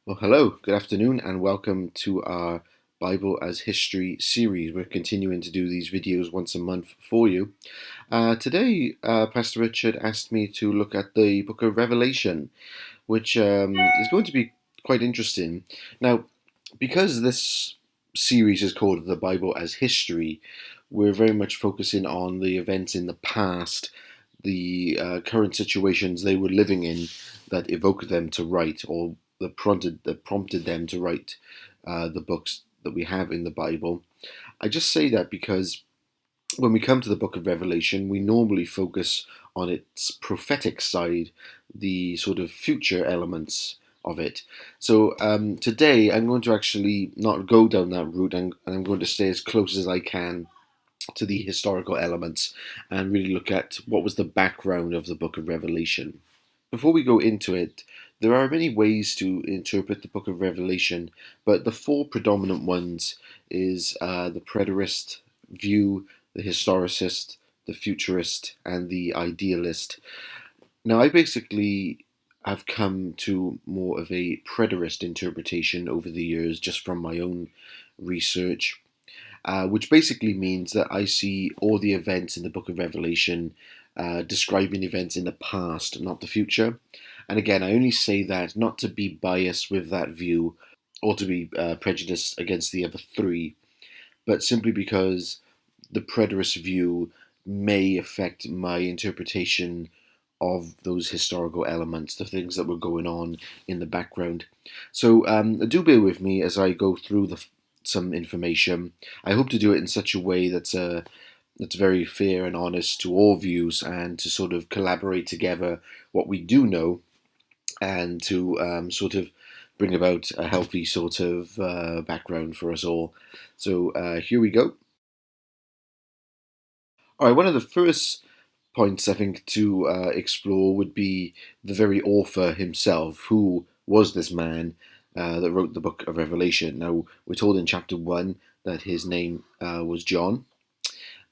Well, hello, good afternoon, and welcome to our Bible as History series. We're continuing to do these videos once a month for you. Today, Pastor Richard asked me to look at the book of Revelation, which is going to be quite interesting. Now, because this series is called The Bible as History, we're very much focusing on the events in the past, the current situations they were living in that evoked them to write, or that prompted them to write the books that we have in the Bible. I just say that because when we come to the book of Revelation, we normally focus on its prophetic side, the sort of future elements of it. So today I'm going to actually not go down that route, and I'm going to stay as close as I can to the historical elements and really look at what was the background of the book of Revelation. Before we go into it, there are many ways to interpret the book of Revelation, but the four predominant ones is the preterist view, the historicist, the futurist, and the idealist. Now, I basically have come to more of a preterist interpretation over the years, just from my own research, which basically means that I see all the events in the book of Revelation describing events in the past, not the future. And again, I only say that not to be biased with that view or to be prejudiced against the other three, but simply because the preterist view may affect my interpretation of those historical elements, the things that were going on in the background. So do bear with me as I go through some information. I hope to do it in such a way that's very fair and honest to all views, and to sort of collaborate together what we do know, and to sort of bring about a healthy sort of background for us all. So here we go. All right, one of the first points I think to explore would be the very author himself. Who was this man that wrote the book of Revelation? Now, we're told in chapter 1 that his name was John.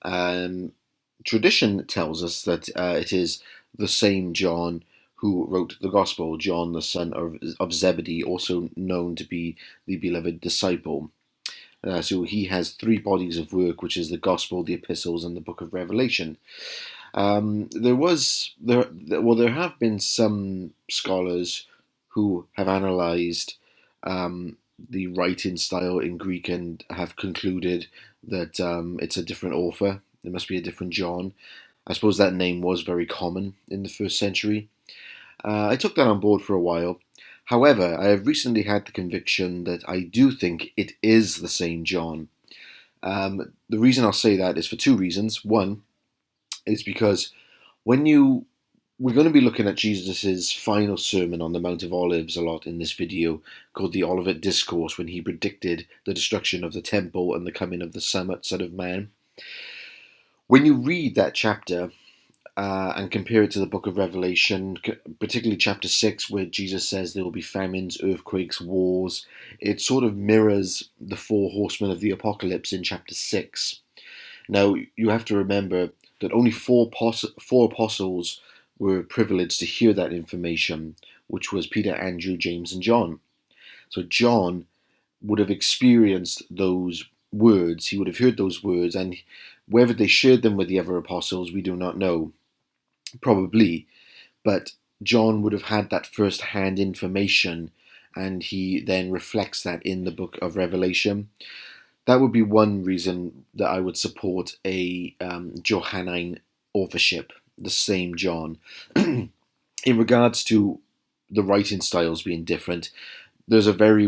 Um, Tradition tells us that it is the same John who wrote the Gospel, John, the son of Zebedee, also known to be the beloved disciple. So he has three bodies of work, which is the Gospel, the Epistles, and the Book of Revelation. There have been some scholars who have analysed the writing style in Greek and have concluded that it's a different author. There must be a different John. I suppose that name was very common in the first century. I took that on board for a while. However, I have recently had the conviction that I do think it is the same John. The reason I'll say that is for two reasons. One is because when you we're going to be looking at Jesus' final sermon on the Mount of Olives a lot in this video, called the Olivet Discourse, when he predicted the destruction of the temple and the coming of the Son of Man. When you read that chapter and compare it to the book of Revelation, particularly chapter 6, where Jesus says there will be famines, earthquakes, wars, it sort of mirrors the four horsemen of the apocalypse in chapter 6. Now, you have to remember that only four apostles were privileged to hear that information, which was Peter, Andrew, James, and John. So John would have experienced those words, he would have heard those words, and whether they shared them with the other apostles, we do not know. Probably, but John would have had that first-hand information, and he then reflects that in the book of Revelation. That would be one reason that I would support a Johannine authorship, the same John. In regards to the writing styles being different, there's a very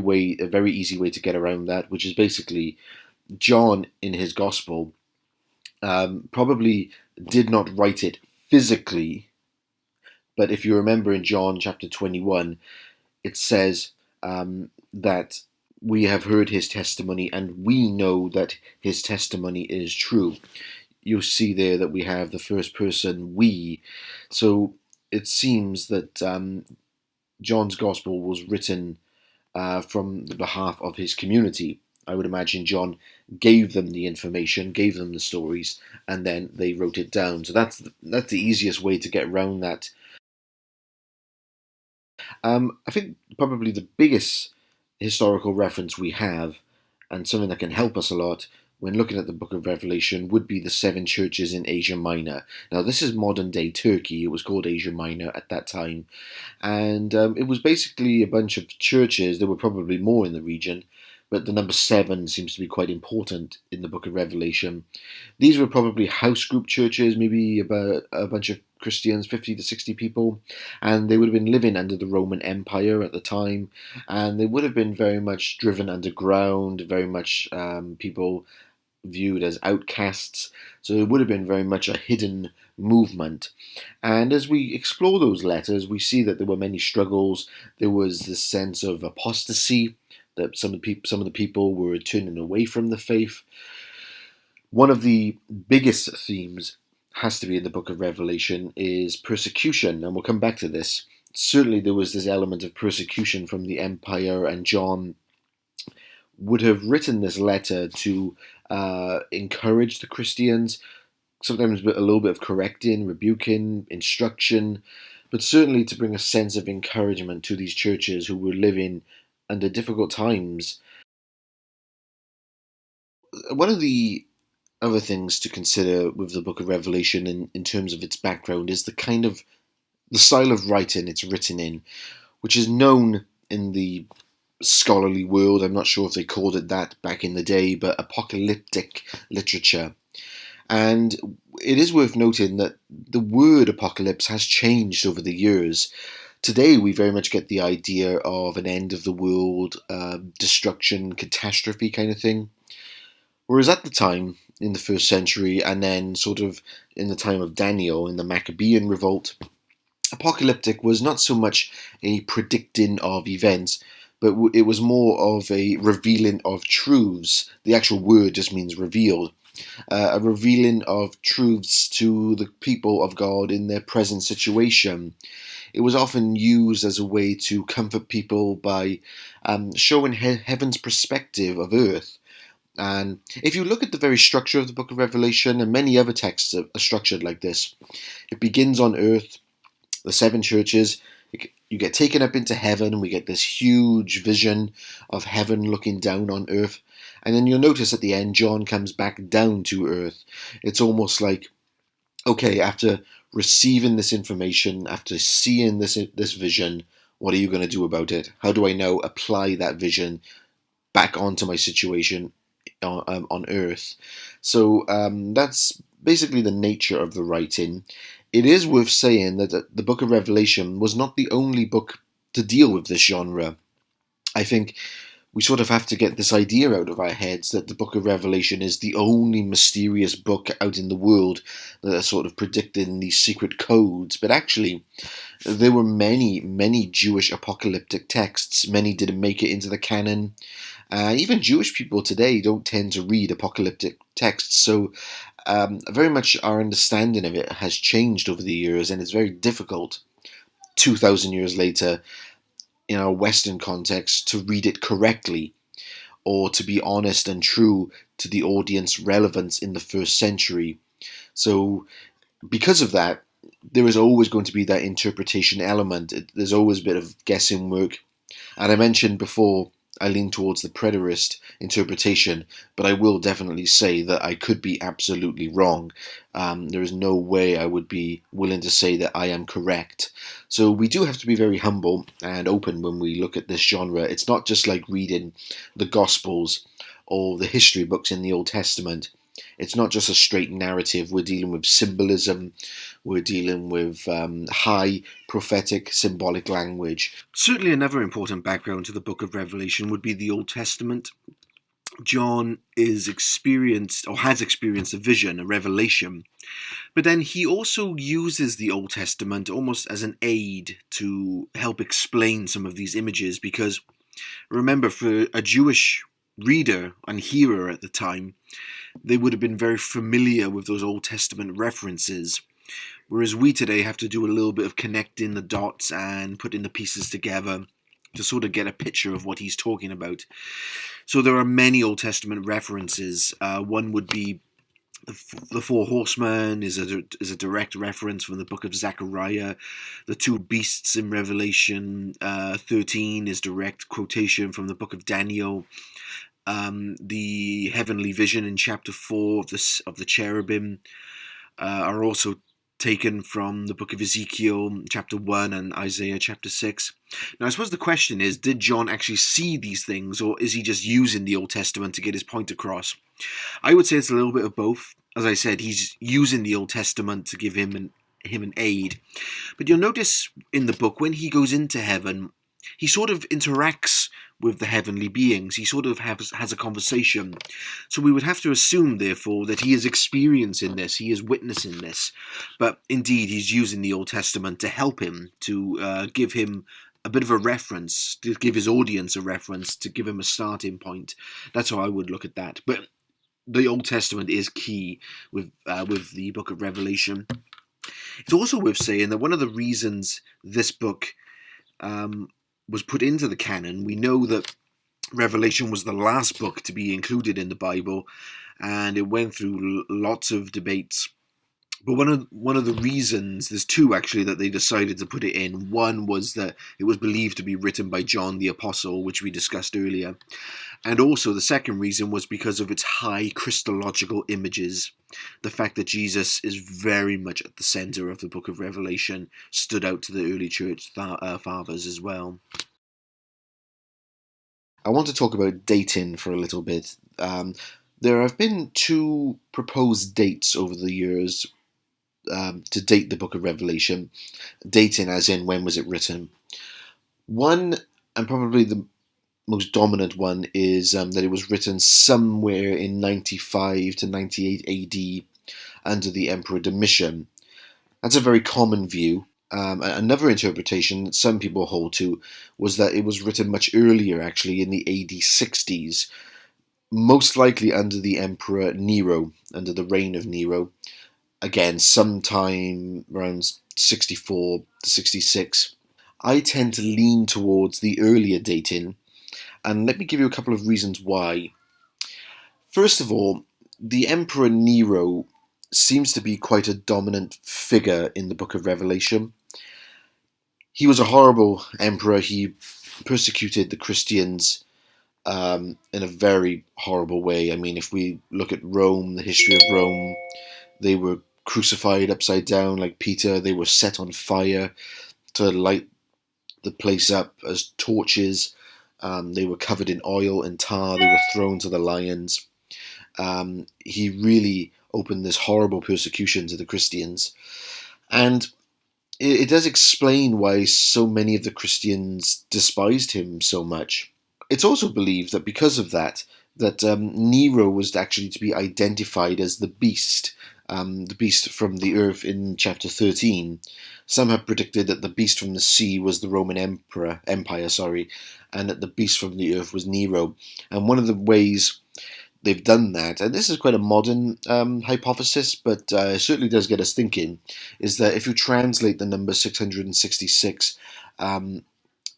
easy way to get around that, which is basically John in his gospel probably did not write it physically, but if you remember in John chapter 21, it says that we have heard his testimony and we know that his testimony is true. You'll see there that we have the first person we. So it seems that John's gospel was written from the behalf of his community. I would imagine John gave them the information, gave them the stories, and then they wrote it down. So that's the easiest way to get around that. I think probably the biggest historical reference we have, and something that can help us a lot when looking at the book of Revelation, would be the seven churches in Asia Minor. Now, this is modern day Turkey. It was called Asia Minor at that time. And it was basically a bunch of churches. There were probably more in the region, but the number seven seems to be quite important in the book of Revelation. These were probably house group churches, maybe about a bunch of Christians, 50 to 60 people, and they would have been living under the Roman Empire at the time, and they would have been very much driven underground, very much people viewed as outcasts, so it would have been very much a hidden movement. And as we explore those letters, we see that there were many struggles. There was this sense of apostasy, that some of the people were turning away from the faith. One of the biggest themes has to be in the book of Revelation is persecution, and we'll come back to this. Certainly there was this element of persecution from the empire, and John would have written this letter to encourage the Christians, sometimes a little bit of correcting, rebuking, instruction, but certainly to bring a sense of encouragement to these churches who were living under difficult times. One of the other things to consider with the book of Revelation in terms of its background is the kind of the style of writing it's written in, which is known in the scholarly world. I'm not sure if they called it that back in the day, but apocalyptic literature. And it is worth noting that the word apocalypse has changed over the years. Today, we very much get the idea of an end of the world, destruction, catastrophe kind of thing. Whereas at the time, in the first century, and then sort of in the time of Daniel, in the Maccabean revolt, apocalyptic was not so much a predicting of events, but it was more of a revealing of truths. The actual word just means revealed. A revealing of truths to the people of God in their present situation. It was often used as a way to comfort people by showing heaven's perspective of earth. And if you look at the very structure of the book of Revelation, and many other texts are structured like this, it begins on earth, the seven churches, you get taken up into heaven, and we get this huge vision of heaven looking down on earth. And then you'll notice at the end, John comes back down to earth. It's almost like, okay, after receiving this information, after seeing this vision, what are you going to do about it? How do I now apply that vision back onto my situation on earth? So that's basically the nature of the writing. It is worth saying that the book of Revelation was not the only book to deal with this genre. I think we sort of have to get this idea out of our heads that the book of Revelation is the only mysterious book out in the world that are sort of predicting these secret codes. But actually, there were many, many Jewish apocalyptic texts. Many didn't make it into the canon. Even Jewish people today don't tend to read apocalyptic texts, so very much our understanding of it has changed over the years, and it's very difficult 2,000 years later in our Western context to read it correctly or to be honest and true to the audience relevance in the first century. So because of that, there is always going to be that interpretation element. There's always a bit of guessing work. And I mentioned before, I lean towards the preterist interpretation, but I will definitely say that I could be absolutely wrong. There is no way I would be willing to say that I am correct. So we do have to be very humble and open when we look at this genre. It's not just like reading the Gospels or the history books in the Old Testament. It's not just a straight narrative. We're dealing with symbolism. We're dealing with high prophetic symbolic language. Certainly another important background to the book of Revelation would be the Old Testament. John is experienced or has experienced a vision, a revelation, but then he also uses the Old Testament almost as an aid to help explain some of these images, because remember, for a Jewish reader and hearer at the time, they would have been very familiar with those Old Testament references, whereas we today have to do a little bit of connecting the dots and putting the pieces together to sort of get a picture of what he's talking about. So there are many Old Testament references. One would be The four horsemen is a direct reference from the book of Zechariah. The two beasts in Revelation 13 is direct quotation from the book of Daniel. The heavenly vision in chapter 4 of the cherubim are also taken from the book of Ezekiel chapter 1 and Isaiah chapter 6. Now I suppose the question is, did John actually see these things, or is he just using the Old Testament to get his point across? I would say it's a little bit of both. As I said, he's using the Old Testament to give him an aid. But you'll notice in the book, when he goes into heaven, he sort of interacts with the heavenly beings. He sort of has a conversation. So we would have to assume, therefore, that he is experiencing this, he is witnessing this. But indeed, he's using the Old Testament to help him, to give him a bit of a reference, to give his audience a reference, to give him a starting point. That's how I would look at that. But the Old Testament is key with the book of Revelation. It's also worth saying that one of the reasons this book was put into the canon, we know that Revelation was the last book to be included in the Bible, and it went through lots of debates. But one of the reasons, there's two actually, that they decided to put it in. One was that it was believed to be written by John the Apostle, which we discussed earlier. And also the second reason was because of its high Christological images. The fact that Jesus is very much at the center of the book of Revelation stood out to the early church fathers as well. I want to talk about dating for a little bit. There have been two proposed dates over the years to date the book of Revelation. Dating as in when was it written. One, and probably the most dominant one, is that it was written somewhere in 95 to 98 AD under the Emperor Domitian. That's a very common view. Another interpretation that some people hold to was that it was written much earlier, actually, in the AD 60s, most likely under the Emperor Nero, under the reign of Nero. Again, sometime around 64 to 66. I tend to lean towards the earlier dating, and let me give you a couple of reasons why. First of all, the Emperor Nero seems to be quite a dominant figure in the book of Revelation. He was a horrible emperor. He persecuted the Christians in a very horrible way. I mean, if we look at Rome, the history of Rome, they were crucified upside down like Peter. They were set on fire to light the place up as torches. They were covered in oil and tar. They were thrown to the lions. He really opened this horrible persecution to the Christians. And it does explain why so many of the Christians despised him so much. It's also believed that because of that Nero was actually to be identified as the beast from the earth in chapter 13. Some have predicted that the beast from the sea was the Roman Empire, and that the beast from the earth was Nero. And one of the ways they've done that, and this is quite a modern hypothesis, but it certainly does get us thinking, is that if you translate the number 666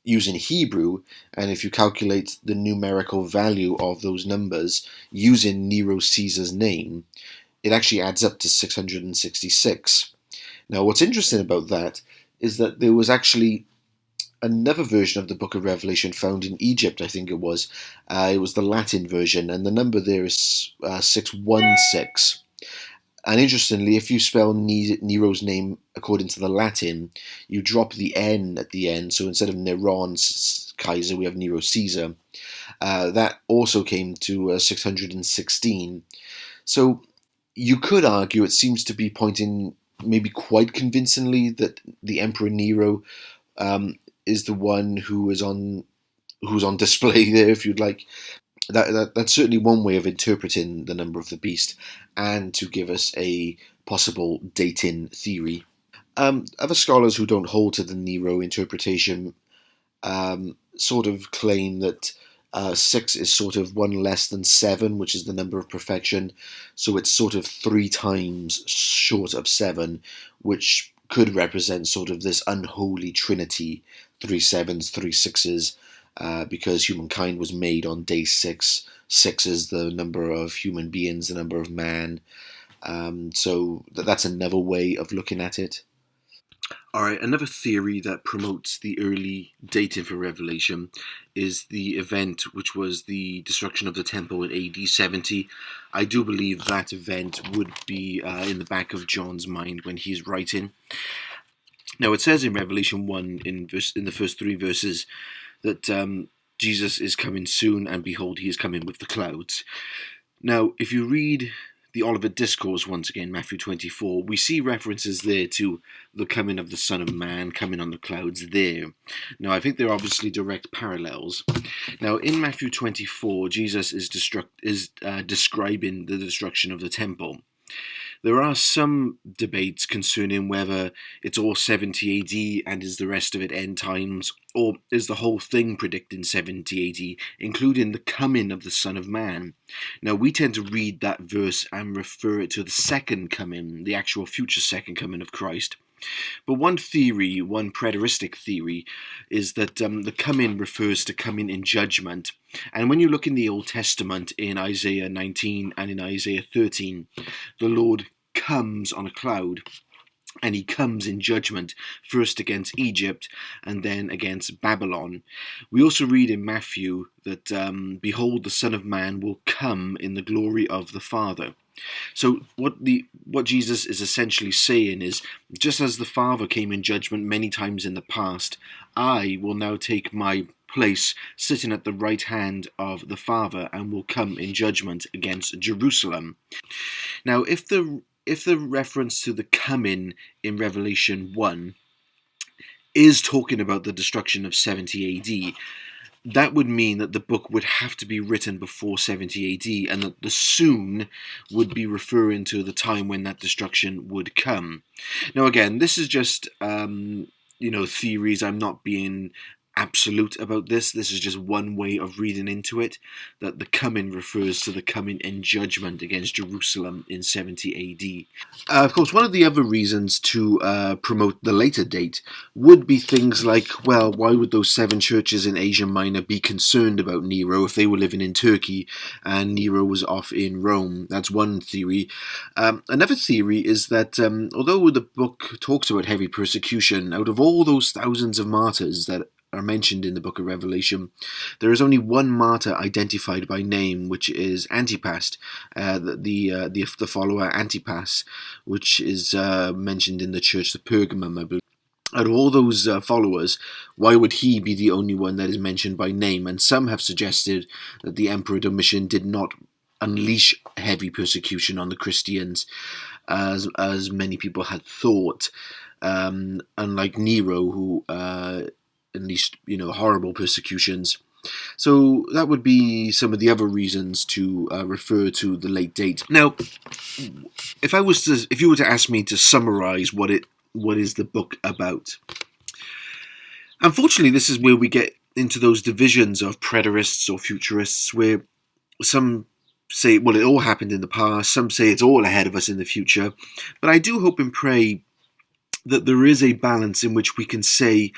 using Hebrew, and if you calculate the numerical value of those numbers using Nero Caesar's name, it actually adds up to 666. Now, what's interesting about that is that there was actually another version of the Book of Revelation found in Egypt, I think it was. It was the Latin version, and the number there is 616. And interestingly, if you spell Nero's name according to the Latin, you drop the N at the end. So instead of Neron Kaiser, we have Nero Caesar. That also came to 616. So you could argue it seems to be pointing maybe quite convincingly that the Emperor Nero is the one who's on display there, if you'd like. That's certainly one way of interpreting the number of the beast, and to give us a possible dating theory. Other scholars who don't hold to the Nero interpretation sort of claim that 6 is sort of 1 less than 7, which is the number of perfection, so it's sort of 3 times short of 7, which could represent sort of this unholy trinity, 3 sevens, 3 sixes, because humankind was made on day 6. 6 is the number of human beings, the number of man. So that's another way of looking at it. All right, another theory that promotes the early dating for Revelation is the event which was the destruction of the temple in AD 70. I do believe that event would be in the back of John's mind when he's writing. Now, it says in Revelation 1, in the first 3 verses, that Jesus is coming soon, and behold, he is coming with the clouds. Now, if you read the Olivet Discourse, once again, Matthew 24, we see references there to the coming of the Son of Man, coming on the clouds there. Now, I think they're obviously direct parallels. Now, in Matthew 24, Jesus is describing the destruction of the temple. There are some debates concerning whether it's all 70 AD and is the rest of it end times, or is the whole thing predicting 70 AD, including the coming of the Son of Man. Now, we tend to read that verse and refer it to the second coming, the actual future second coming of Christ. But one theory, one preteristic theory, is that the coming refers to coming in judgment. And when you look in the Old Testament, in Isaiah 19 and in Isaiah 13, the Lord comes on a cloud, and he comes in judgment, first against Egypt and then against Babylon. We also read in Matthew that, behold, the Son of Man will come in the glory of the Father. So what Jesus is essentially saying is, just as the Father came in judgment many times in the past, I will now take my place sitting at the right hand of the Father and will come in judgment against Jerusalem. Now, if the reference to the coming in Revelation 1 is talking about the destruction of 70 AD, that would mean that the book would have to be written before 70 AD, and that the soon would be referring to the time when that destruction would come. Now, again, this is just theories. I'm not being absolute about this. This is just one way of reading into it, that the coming refers to the coming in judgment against Jerusalem in 70 AD. Of course, one of the other reasons to promote the later date would be things like, well, why would those 7 churches in Asia Minor be concerned about Nero if they were living in Turkey and Nero was off in Rome? That's one theory. Another theory is that although the book talks about heavy persecution, out of all those thousands of martyrs that are mentioned in the book of Revelation, there is only one martyr identified by name, which is Antipas, the follower Antipas, which is mentioned in the church of Pergamum, I believe. Out of all those followers, why would he be the only one that is mentioned by name? And some have suggested that the Emperor Domitian did not unleash heavy persecution on the Christians, as many people had thought, unlike Nero, who unleashed, horrible persecutions. So that would be some of the other reasons to refer to the late date. Now, if you were to ask me to summarize what is the book about, unfortunately, this is where we get into those divisions of preterists or futurists, where some say, well, it all happened in the past. Some say it's all ahead of us in the future. But I do hope and pray that there is a balance in which we can say,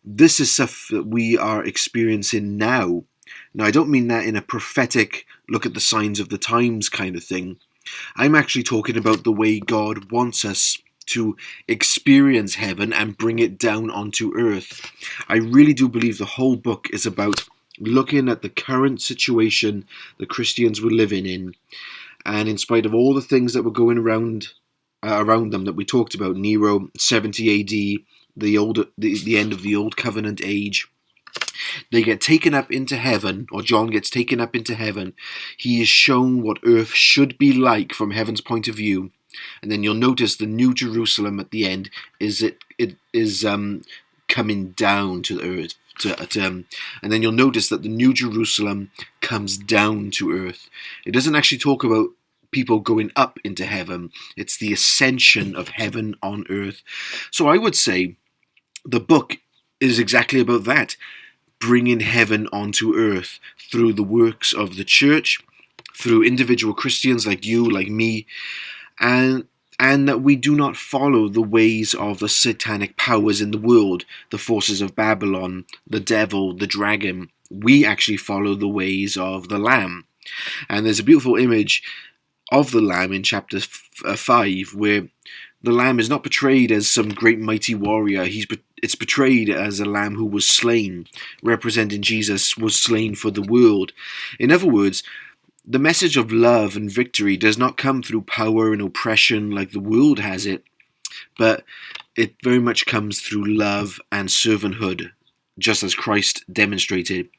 this is stuff that we are experiencing now. Now, I don't mean that in a prophetic, look at the signs of the times kind of thing. I'm actually talking about the way God wants us to experience heaven and bring it down onto earth. I really do believe the whole book is about looking at the current situation the Christians were living in, and in spite of all the things that were going around them that we talked about, Nero, 70 AD, the end of the Old Covenant age, they get taken up into heaven, or John gets taken up into heaven. He is shown what earth should be like from heaven's point of view, and then you'll notice the New Jerusalem at the end is coming down to the earth. And then you'll notice that the New Jerusalem comes down to earth. It doesn't actually talk about people going up into heaven. It's the ascension of heaven on earth. So I would say the book is exactly about that, bringing heaven onto earth through the works of the church, through individual Christians like you, like me, and that we do not follow the ways of the satanic powers in the world, the forces of Babylon, the devil, the dragon. We actually follow the ways of the Lamb. And there's a beautiful image of the Lamb in chapter 5, where the Lamb is not portrayed as some great mighty warrior. It's portrayed as a lamb who was slain, representing Jesus was slain for the world. In other words, the message of love and victory does not come through power and oppression like the world has it, but it very much comes through love and servanthood, just as Christ demonstrated.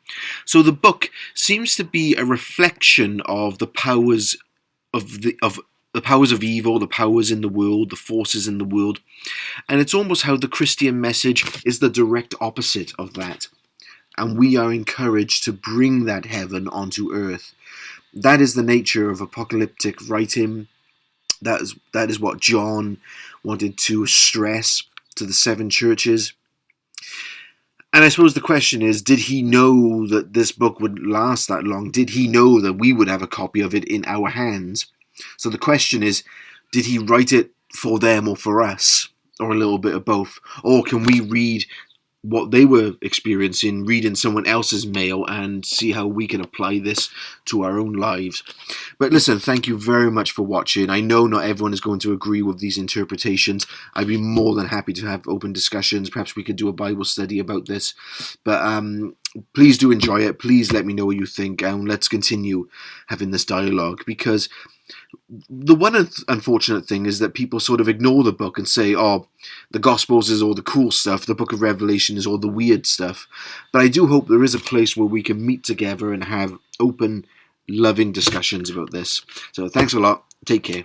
So the book seems to be a reflection of the powers of the powers of evil, the powers in the world, the forces in the world. And it's almost how the Christian message is the direct opposite of that. And we are encouraged to bring that heaven onto earth. That is the nature of apocalyptic writing. That is what John wanted to stress to the 7 churches. And I suppose the question is, did he know that this book would last that long? Did he know that we would have a copy of it in our hands? So the question is, did he write it for them or for us? Or a little bit of both? Or can we read what they were experiencing, reading someone else's mail, and see how we can apply this to our own lives? But listen, thank you very much for watching. I know not everyone is going to agree with these interpretations. I'd be more than happy to have open discussions. Perhaps we could do a Bible study about this. But please do enjoy it. Please let me know what you think, and let's continue having this dialogue, because the one unfortunate thing is that people sort of ignore the book and say, oh, the Gospels is all the cool stuff, the book of Revelation is all the weird stuff. But I do hope there is a place where we can meet together and have open, loving discussions about this. So thanks a lot. Take care.